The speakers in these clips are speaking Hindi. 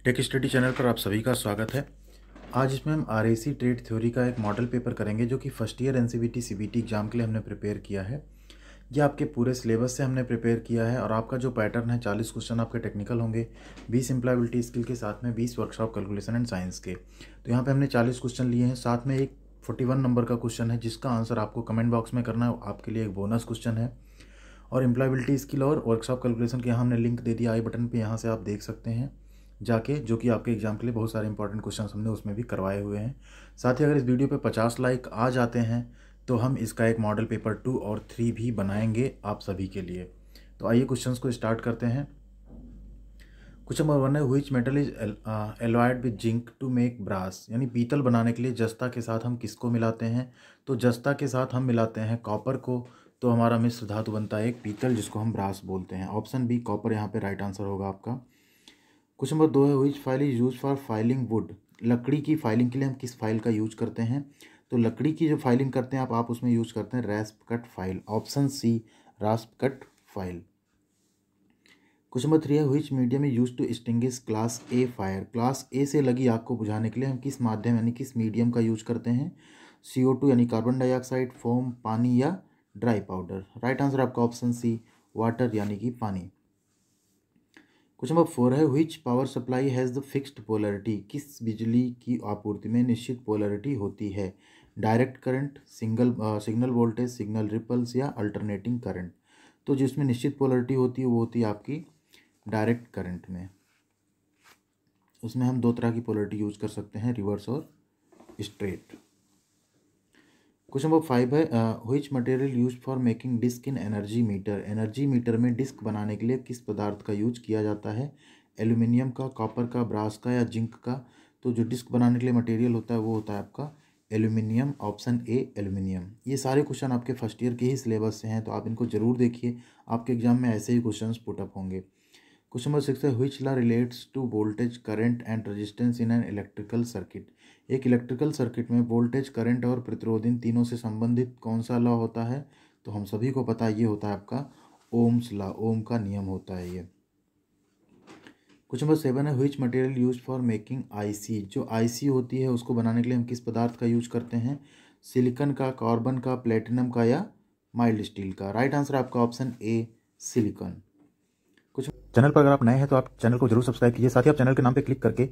टेक स्टडी चैनल पर आप सभी का स्वागत है। आज इसमें हम आरएसी ट्रेड थ्योरी का एक मॉडल पेपर करेंगे जो कि first year NCVT CBT exam के लिए हमने प्रिपेयर किया है। यह आपके पूरे सिलेबस से हमने प्रिपेयर किया है और आपका जो पैटर्न है 40 क्वेश्चन आपके टेक्निकल होंगे, 20 एम्प्लॉयबिलिटी स्किल के साथ में 20 वर्कशॉप कैलकुलेशन एंड साइंस के। तो यहाँ पे हमने 40 क्वेश्चन लिए हैं, साथ में एक 41 नंबर का क्वेश्चन है जिसका आंसर आपको कमेंट बॉक्स में करना है, आपके लिए एक बोनस क्वेश्चन है। और एम्प्लॉयबिलिटी स्किल और वर्कशॉप कैलकुलेशन के यहाँ हमने लिंक दे दिया आई बटन पे, यहाँ से आप देख सकते हैं जाके, जो कि आपके एग्जाम के लिए बहुत सारे इंपॉर्टेंट क्वेश्चन हमने उसमें भी करवाए हुए हैं। साथ ही अगर इस वीडियो पे 50 लाइक आ जाते हैं तो हम इसका एक मॉडल पेपर 2 और 3 भी बनाएंगे आप सभी के लिए। तो आइए क्वेश्चंस को स्टार्ट करते हैं। क्वेश्चन नंबर 1 है, which metal is alloyed with zinc to make brass. यानी पीतल बनाने के लिए जस्ता के साथ हम किसको मिलाते हैं? तो जस्ता के साथ हम मिलाते हैं कॉपर को। तो हमारा मिश्र धातु बनता है एक पीतल, जिसको हम ब्रास बोलते हैं। ऑप्शन बी कॉपर यहाँ पे राइट आंसर होगा आपका। क्वेश्चन नंबर 2 है, which file is use for filing would. लकड़ी की फाइलिंग के लिए हम किस फाइल का यूज करते हैं? तो लकड़ी की जो फाइलिंग करते हैं आप उसमें यूज करते हैं rasp cut file. Option C rasp cut file. Question number 3 है, which medium is use to extinguish class A fire. Class A से लगी आग को बुझाने के लिए हम किस माध्यम यानी किस मीडियम का यूज करते हैं? CO2 यानी कार्बन डाइऑक्साइड, फोम, पानी या ड्राई पाउडर। राइट आंसर आपका ऑप्शन सी वाटर यानी कि पानी। क्वेश्चन नंबर 4 है, which power supply has the fixed polarity. किस बिजली की आपूर्ति में निश्चित पोलैरिटी होती है? Direct current, signal voltage, signal ripples या अल्टरनेटिंग करंट। तो जिसमें निश्चित पोलैरिटी होती है वो होती है आपकी डायरेक्ट करंट में। उसमें हम दो तरह की पोलैरिटी यूज कर सकते हैं, रिवर्स और स्ट्रेट। क्वेश्चन नंबर 5 है, which material use for making disc in energy meter. Energy meter में डिस्क बनाने के लिए किस पदार्थ का यूज किया जाता है? एल्यूमिनियम का, कॉपर का, ब्रास का या जिंक का। तो जो डिस्क बनाने के लिए मटेरियल होता है वो होता है आपका एल्यूमिनियम। Option A aluminium. ये सारे क्वेश्चन आपके फर्स्ट ईयर के ही सिलेबस से हैं, तो आप इनको जरूर देखिए, आपके एग्जाम में ऐसे ही क्वेश्चन पुटअप होंगे। क्वेश्चन नंबर 6 है, which law relates to voltage, current and resistance in an electrical circuit. एक इलेक्ट्रिकल सर्किट में वोल्टेज, करंट और प्रतिरोध इन तीनों से संबंधित कौन सा लॉ होता है? तो हम सभी को पता है ये होता है आपका ओम्स लॉ, ओम का नियम होता है ये। क्वेश्चन नंबर 7 है, which material use for making IC. जो आईसी होती है उसको बनाने के लिए हम किस पदार्थ का यूज करते हैं? सिलिकॉन का, कार्बन का, प्लेटिनम का या माइल्ड स्टील का। राइट आंसर आपका ऑप्शन ए सिलिकॉन। कुछ चैनल पर अगर आप नए हैं तो आप चैनल को जरूर सब्सक्राइब कीजिए। साथ ही आप चैनल के नाम पे क्लिक करके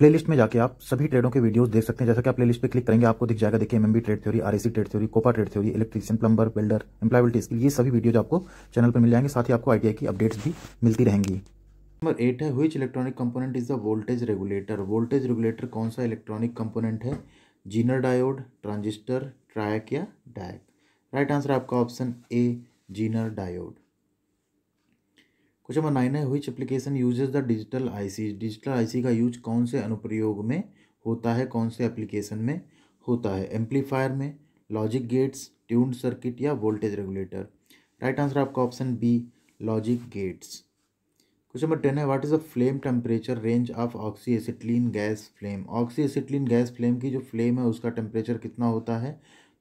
प्लेलिस्ट में जाके आप सभी ट्रेडों के वीडियोस देख सकते हैं। जैसा कि आप प्लेलिस्ट पे क्लिक करेंगे आपको दिख जाएगा, देखिए MMV trade theory, RAC trade theory, COPA trade theory, electrician, plumber, builder, employability skill, ये सभी वीडियोज आपको चैनल पर मिल जाएंगे। साथ ही आपको आईटीआई की अपडेट्स भी मिलती रहेंगी। नंबर 8 है, which electronic component is the voltage regulator. Voltage regulator कौन सा इलेक्ट्रॉनिक कंपोनेंट है? जीनर डायोड, ट्रांजिस्टर, ट्रायक या डायक। राइट आंसर आपका option A Zener diode. Question number 9 है, which application uses the digital IC. Digital IC का यूज कौन से अनुप्रयोग में होता है, कौन से एप्लीकेशन में होता है? एम्पलीफायर में, लॉजिक गेट्स, ट्यून्ड सर्किट या वोल्टेज रेगुलेटर। राइट आंसर आपका option B logic gates. Question number 10 है, what is the flame temperature range of oxy acetylene gas flame. Oxy acetylene gas flame की जो फ्लेम है उसका टेम्परेचर कितना होता है?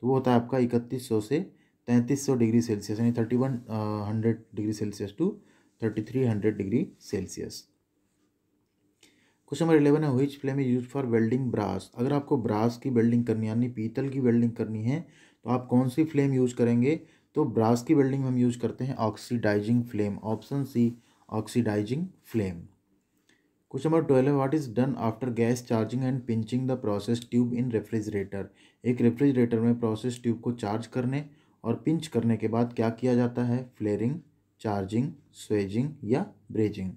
तो वो होता है आपका 3100 से 3300 डिग्री सेल्सियस, यानी 3100 degree celsius to 3300 degree celsius. Question number 11 है, which flame is use for welding brass. अगर आपको ब्रास की वेल्डिंग करनी यानी पीतल की वेल्डिंग करनी है तो आप कौन सी फ्लेम यूज करेंगे? तो ब्रास की वेल्डिंग में हम यूज करते हैं oxidising flame. Option C oxidising flame. Question number 12 है, what is done after gas charging and pinching the process tube in refrigerator. एक रेफ्रिजरेटर में प्रोसेस ट्यूब को चार्ज करने और पिंच करने के बाद क्या किया जाता है? फ्लेयरिंग, चार्जिंग, स्वेजिंग या ब्रेजिंग।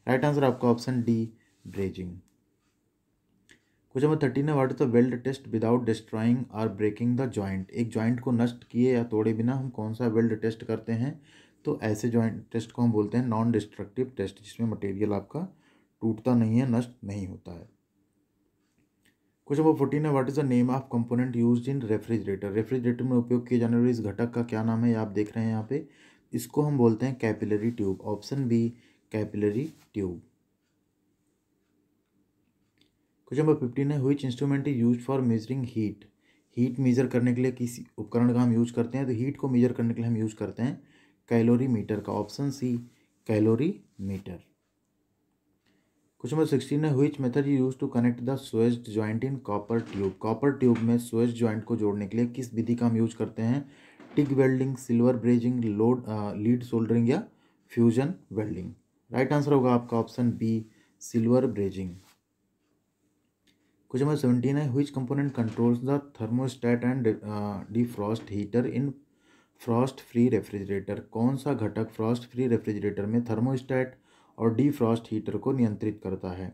राइट आंसर आपका option D brazing. Question number 13 है, what is the weld test without destroying और ब्रेकिंग द जॉइंट। एक जॉइंट को नष्ट किए या तोड़े बिना हम कौन सा वेल्ड टेस्ट करते हैं? तो ऐसे जॉइंट टेस्ट को हम बोलते हैं नॉन डिस्ट्रक्टिव टेस्ट, जिसमें मटेरियल आपका टूटता नहीं है, नष्ट नहीं होता है। क्वेश्चन नंबर 14 है, what is the name of component used in refrigerator. Refrigerator में उपयोग किए जाने वाले इस घटक का क्या नाम है? आप देख रहे हैं यहाँ पे, इसको हम बोलते हैं capillary tube. Option B capillary tube. Question number 15 है, which instrument is use for measuring heat. Heat measure करने के लिए किसी उपकरण का हम यूज करते हैं? तो हीट को मेजर करने के लिए हम यूज करते हैं कैलोरी मीटर का। Option C calorimeter. Question number 16 है which method you use to connect the swaged joint in copper tube. Copper tube में स्वेज्ड जॉइंट को जोड़ने के लिए किस विधि का हम यूज करते हैं? TIG welding, silver brazing, lead soldering या फ्यूजन वेल्डिंग। राइट आंसर होगा आपका option B, silver brazing. Question number 17 है which component controls the thermostat and defrost heater in frost free refrigerator. कौन सा घटक फ्रॉस्ट फ्री रेफ्रिजरेटर में थर्मोस्टेट और डिफ्रॉस्ट हीटर को नियंत्रित करता है?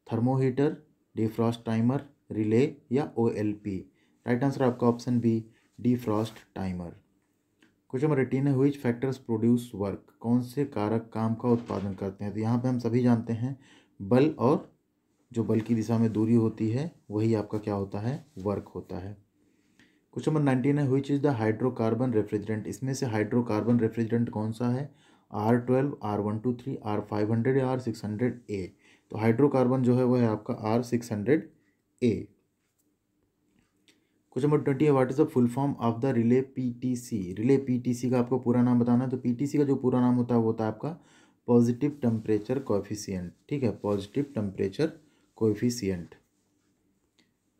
Thermo heater, defrost timer, relay या OLP। राइट आंसर आपका option B, defrost timer. Question number 18 है व्हिच फैक्टर्स प्रोड्यूस वर्क। कौन से कारक काम का उत्पादन करते हैं? तो यहाँ पे हम सभी जानते हैं बल, और जो बल की दिशा में दूरी होती है वही आपका क्या होता है? वर्क होता है। क्वेश्चन नंबर 19 है which is the hydrocarbon refrigerant. इसमें से हाइड्रोकार्बन रेफ्रिजरेंट कौन सा है? R12, R123, R500 या R600A। तो हाइड्रोकार्बन जो है वो है आपका R600A। क्वेश्चन नंबर 20 है what is the full form of the relay PTC। Relay PTC का आपको पूरा नाम बताना है। तो PTC का जो पूरा नाम होता है वो होता है आपका पॉजिटिव टेम्परेचर कोएफिशिएंट। ठीक है, positive temperature coefficient.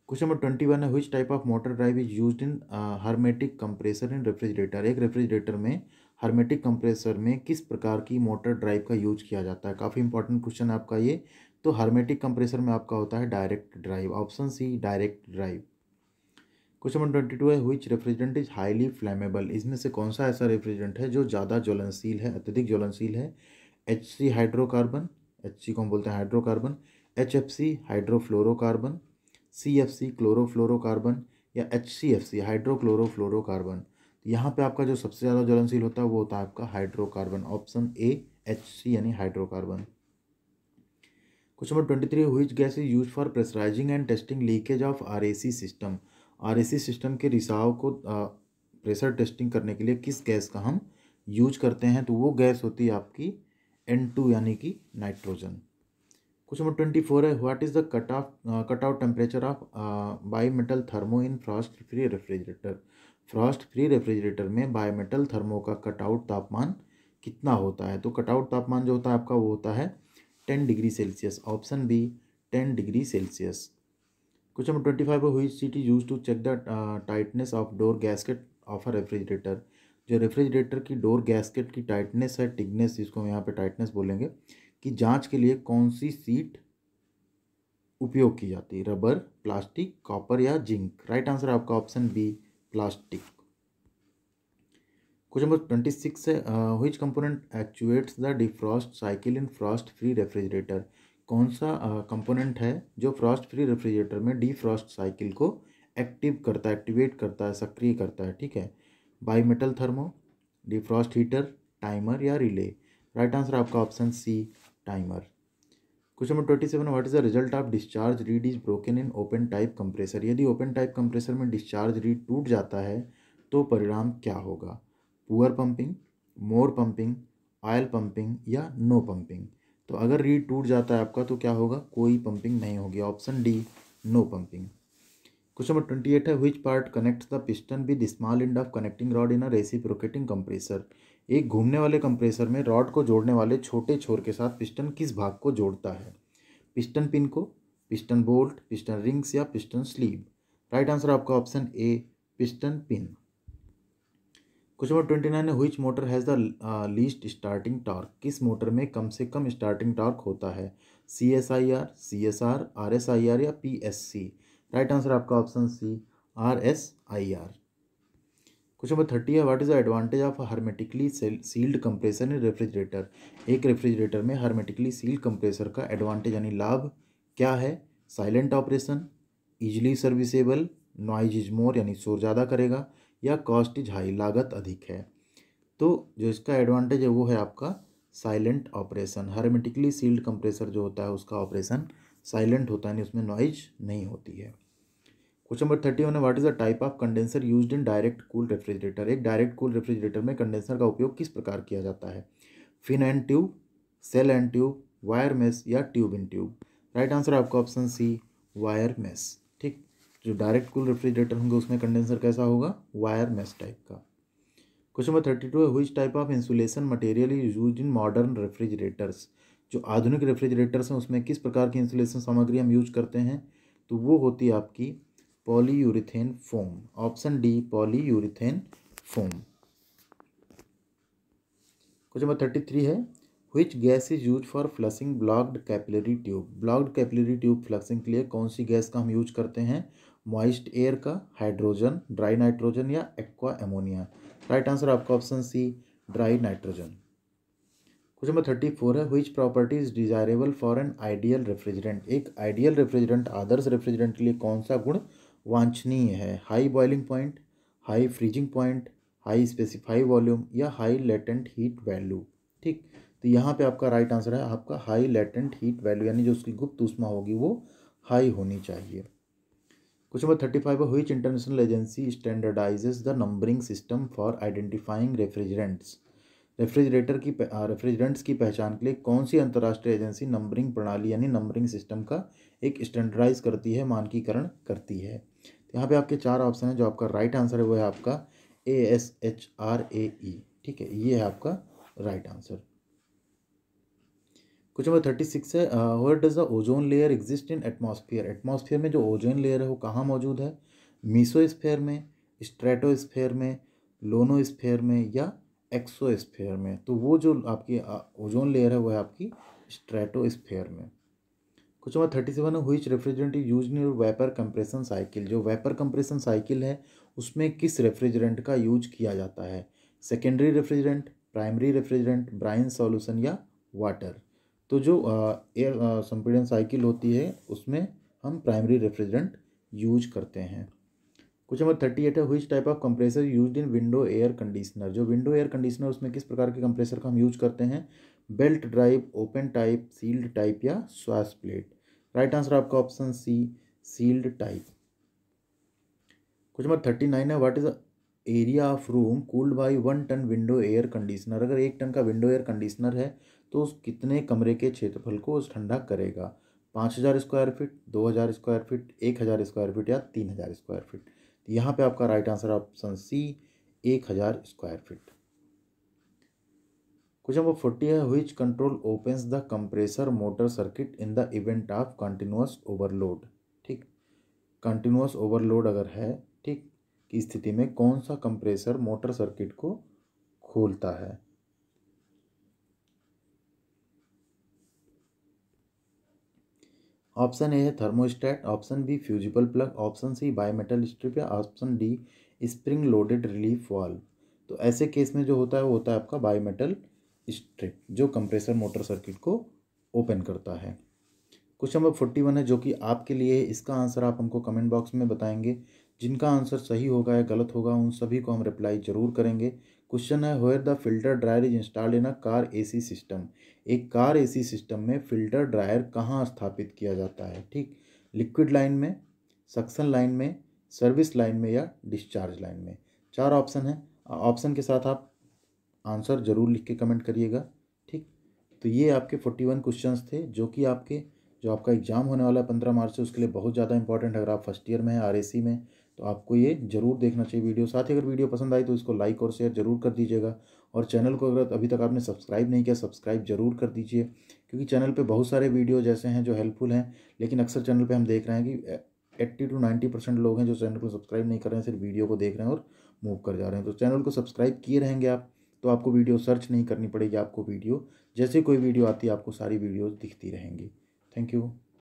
Question number 21 है which type of motor drive is used in hermetic compressor in refrigerator. एक रेफ्रिजरेटर में हर्मेटिक कंप्रेसर में किस प्रकार की मोटर ड्राइव का यूज किया जाता है? काफ़ी इंपॉर्टेंट क्वेश्चन है आपका ये। तो हर्मेटिक कंप्रेसर में आपका होता है direct drive, option C, direct drive. Question number 22 है which refrigerant is highly flammable. इसमें से कौन सा ऐसा रेफ्रिजरेंट है जो ज़्यादा ज्वलनशील है, अत्यधिक ज्वलनशील है? HC हाइड्रोकार्बन, HC को हम बोलते हैं hydrocarbon, HFC hydrofluorocarbon, CFC chlorofluorocarbon या HCFC हाइड्रोक्लोरोफ्लोरोकार्बन। तो यहाँ पे आपका जो सबसे ज़्यादा ज्वलनशील होता है वो होता है आपका हाइड्रोकार्बन, ऑप्शन ए, HC यानी hydrocarbon. Question number 23 which gas is use for pressurising and testing leakage of RAC system. RAC system के रिसाव को प्रेशर टेस्टिंग करने के लिए किस गैस का हम यूज करते हैं? तो वो गैस होती है आपकी N2 यानी कि नाइट्रोजन। क्वेश्चन नंबर 24 है what is the cut out temperature of bimetal thermo in frost free refrigerator. Frost free refrigerator में बाईमेटल थर्मो का कट आउट तापमान कितना होता है? तो कट आउट तापमान जो होता है आपका वो होता है 10 degree celsius, option B, 10 degree celsius. Question number 25 है which sheet is use to check the tightness of door gasket of a refrigerator. जो रेफ्रिजरेटर की डोर गैस्केट की टाइटनेस है, टिगनेस जिसको हम यहाँ पे टाइटनेस बोलेंगे, कि जांच के लिए कौन सी सीट उपयोग की जाती है? रबर, प्लास्टिक, कॉपर या जिंक। राइट आंसर आपका option B, plastic. Question number 26 है which component actuates the defrost cycle in frost free refrigerator. कौन सा कंपोनेंट है जो फ्रॉस्ट फ्री रेफ्रिजरेटर में डिफ्रॉस्ट साइकिल को एक्टिवेट करता है, सक्रिय करता है? ठीक है, bimetal thermo, defrost heater, timer या रिले। राइट आंसर आपका option C, timer. Question number 27 what is the result of discharge read is broken in open type compressor. यदि ओपन टाइप कंप्रेसर में डिस्चार्ज रीड टूट जाता है तो परिणाम क्या होगा? पुअर पंपिंग, मोर पंपिंग, ऑयल पंपिंग या नो पंपिंग। तो अगर रीड टूट जाता है आपका तो क्या होगा? कोई पंपिंग नहीं होगी, option D, no pumping. Question number 28 है which part connects the piston with small end of connecting rod in a reciprocating compressor. एक घूमने वाले कंप्रेसर में रॉड को जोड़ने वाले छोटे छोर के साथ पिस्टन किस भाग को जोड़ता है? पिस्टन पिन को, पिस्टन बोल्ट, पिस्टन रिंग्स या पिस्टन स्लीव। राइट आंसर आपका option A, piston pin. Question number 29 है which motor has the least starting torque. किस मोटर में कम से कम स्टार्टिंग टॉर्क होता है? CSIR, CSR, RSIR या PSC। राइट आंसर आपका option C, RSIR। Question number 30 है what is the advantage of hermetically sealed compressor in refrigerator. एक रेफ्रिजरेटर में हर्मेटिकली सील्ड कंप्रेसर का एडवांटेज यानी लाभ क्या है? Silent operation, easily serviceable, noise is more यानी शोर ज़्यादा करेगा, या कॉस्ट इज हाई, लागत अधिक है। तो जो इसका एडवांटेज है वो है आपका silent operation. Hermetically sealed compressor जो होता है उसका ऑपरेशन साइलेंट होता है, यानी उसमें नॉइज नहीं होती है। क्वेश्चन नंबर 31 है what is the type of condenser used in direct cool refrigerator. एक डायरेक्ट कूल रेफ्रिजरेटर में कंडेंसर का उपयोग किस प्रकार किया जाता है? Fin and tube, shell and tube, wire mesh या tube in tube. Right answer आपका ऑप्शन सी, वायर मेश। ठीक, जो डायरेक्ट कूल रेफ्रिजरेटर होंगे उसमें कंडेंसर कैसा होगा? वायर मेश टाइप का। क्वेश्चन नंबर 32 है which type of insulation material is used in modern refrigerators. जो आधुनिक रेफ्रिजरेटर्स हैं उसमें किस प्रकार की इंसुलेशन सामग्री हम यूज करते हैं, तो वो होती है आपकी polyurethane foam. Option D polyurethane foam. Question number 33 है, which gas is use for flushing blocked capillary tube. Blocked capillary tube flushing के लिए कौन सी गैस का हम यूज करते हैं, मॉइस्ट एयर का, हाइड्रोजन, ड्राई नाइट्रोजन या एक्वा एमोनिया। राइट आंसर आपका option C dry nitrogen. Question number 34 है, which property is desirable for an ideal refrigerant. एक आइडियल रेफ्रिजरेंट, आदर्श रेफ्रिजरेंट के लिए कौन सा गुण वांछनीय है, high boiling point, high freezing point, high specify volume या हाई लेटेंट हीट वैल्यू। ठीक, तो यहाँ पे आपका राइट आंसर है आपका हाई लेटेंट हीट वैल्यू, यानी जो उसकी गुप्त ऊष्मा होगी वो हाई होनी चाहिए। क्वेश्चन नंबर 35 है, which international agency standardizes the numbering system for identifying refrigerants. Refrigerants की पहचान के लिए कौन सी अंतर्राष्ट्रीय एजेंसी नंबरिंग प्रणाली यानी नंबरिंग सिस्टम का एक स्टैंडर्डाइज करती है, मानकीकरण करती है। तो यहाँ पे आपके 4 ऑप्शन है, जो आपका राइट आंसर है वो है आपका ASHRAE। ठीक है, ये है आपका राइट आंसर। क्वेश्चन नंबर 36 है, where does the ozone layer exist in atmosphere. Atmosphere में जो ओजोन लेयर है वो कहाँ मौजूद है, मीसोस्फेयर में, स्ट्रेटोस्फेयर में, लोनोस्फेयर में या एक्सोस्फेयर में। तो वो जो आपकी ओजोन लेयर है वो है आपकी स्ट्रेटोस्फेयर में। क्वेश्चन नंबर 37 है, which refrigerant is used in vapour compression cycle. जो वेपर कंप्रेशन साइकिल है उसमें किस रेफ्रिजरेंट का यूज किया जाता है, secondary refrigerant, primary refrigerant, brine solution या वाटर। तो जो एयर संपीड़न साइकिल होती है उसमें हम प्राइमरी रेफ्रिजरेंट यूज करते हैं। क्वेश्चन नंबर 38 है, which type of compressor used in window air conditioner. जो विंडो एयर कंडीशनर उसमें किस प्रकार के कंप्रेसर का हम यूज करते हैं, belt drive, open type, sealed type या स्वास प्लेट। राइट आंसर आपका option C sealed type. Question number 39 है, what is the area of room cooled by 1 ton window air conditioner. अगर 1 टन का विंडो एयर कंडीशनर है तो उस कितने कमरे के क्षेत्रफल को उस ठंडा करेगा, 5000 square feet, 2000 square feet, 1000 square feet या 3000 स्क्वायर फीट। तो यहाँ पे आपका right answer option C 1000 square feet. Question number 40 है, which control opens the compressor motor circuit in the event of continuous overload. ठीक, कंटिन्यूअस ओवरलोड अगर है ठीक की स्थिति में कौन सा कंप्रेसर मोटर सर्किट को खोलता है। ऑप्शन ए है thermostat, option B fusible plug, option C bimetal strip या option D spring loaded relief valve. तो ऐसे केस में जो होता है वो होता है आपका बायमेटल स्ट्रिप, जो कंप्रेसर मोटर सर्किट को ओपन करता है। क्वेश्चन नंबर 41 है, जो कि आपके लिए है, इसका आंसर आप हमको कमेंट बॉक्स में बताएंगे। जिनका आंसर सही होगा या गलत होगा उन सभी को हम रिप्लाई जरूर करेंगे। क्वेश्चन है, where the filter dryer is installed in a car AC system. एक कार एसी सिस्टम में फिल्टर ड्रायर कहाँ स्थापित किया जाता है। ठीक, लिक्विड लाइन में, सक्शन लाइन में, सर्विस लाइन में या डिस्चार्ज लाइन में। 4 ऑप्शन है, ऑप्शन के साथ आप आंसर जरूर लिख के कमेंट करिएगा। ठीक, तो ये आपके 41 क्वेश्चंस थे जो आपका एग्जाम होने वाला है 15 मार्च से, उसके लिए बहुत ज़्यादा इंपॉर्टेंट है। अगर आप फर्स्ट ईयर में हैं आरएसी में तो आपको ये जरूर देखना चाहिए वीडियो। साथ ही अगर वीडियो पसंद आई तो इसको लाइक और शेयर जरूर कर दीजिएगा, और चैनल को अगर अभी तक आपने सब्सक्राइब नहीं किया सब्सक्राइब जरूर कर दीजिए, क्योंकि चैनल पे बहुत सारे वीडियो जैसे हैं जो हेल्पफुल हैं, लेकिन अक्सर चैनल पे हम देख रहे हैं कि 80 to 90% लोग हैं जो चैनल को सब्सक्राइब नहीं कर रहे हैं, सिर्फ वीडियो को देख रहे हैं और मूव कर जा रहे हैं। तो चैनल को सब्सक्राइब किए रहेंगे आप तो आपको वीडियो सर्च नहीं करनी पड़ेगी, आपको वीडियो जैसे कोई वीडियो आती है आपको सारी वीडियोज़ दिखती रहेंगी। Thank you.